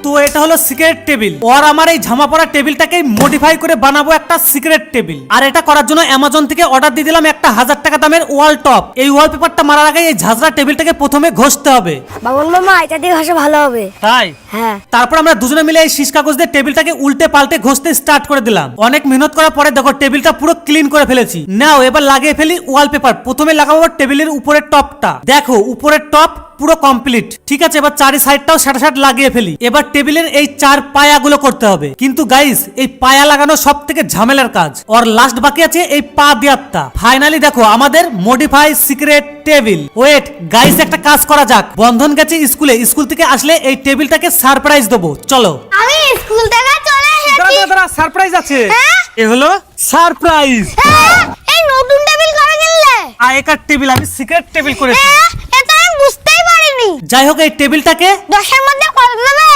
তো এটা হলো সিক্রেট টেবিল, আর আমার এই ঝামা পড়া টেবিলটাকে মডিফাই করে বানাবো একটা সিক্রেট টেবিল। আর এটা করার জন্য অ্যামাজন থেকে অর্ডার দিয়ে দিলাম একটা 1000 টাকা দামের ওয়াল টপ। এই ওয়ালপেপারটা মারার আগে এই ঝাঁঝরা টেবিলটাকে প্রথমে ঘষতে হবে। বাবন মামা এটা দিয়ে ঘষে ভালো হবে। তাই? হ্যাঁ। তারপর আমরা দুজনে মিলে এই শীষ কাগজ দিয়ে টেবিলটাকে উল্টে পাল্টে ঘষতে স্টার্ট করে দিলাম। অনেক মেহনত করার পরে দেখো টেবিলটা পুরো ক্লিন করে ফেলেছি। নাও এবার লাগিয়ে ফেলি ওয়ালপেপার। প্রথমে লাগাবো টেবিলের উপরের টপটা। দেখো উপরের টপ পুরো কমপ্লিট। ঠিক আছে, এবার চারি সাইডটাও সাট লাগিয়ে ফেলি। এবার টেবিলের এই 4 পায়াগুলো করতে হবে। কিন্তু গাইস এই পায়া লাগানো সব থেকে ঝামেলার কাজ, আর লাস্ট বাকি আছে এই পা দেওয়াটা। ফাইনালি দেখো আমাদের modify secret table. Wait guys, একটা কাজ করা যাক। বন্ধন গেছে স্কুলে, স্কুল থেকে আসলে এই টেবিলটাকে সারপ্রাইজ দেবো। চলো। আমি স্কুল থেকে চলে এসেছি। দাঁড়া, সারপ্রাইজ আছে। হ্যাঁ? এ হলো সারপ্রাইজ। এই নতুন টেবিল করে কিনলে? আগেকার টেবিল, আমি সিক্রেট টেবিল করেছি। এটা আমি বুঝতেই পারিনি। যাই হোক এই টেবিলটাকে 10 এর মধ্যে কত দেবে?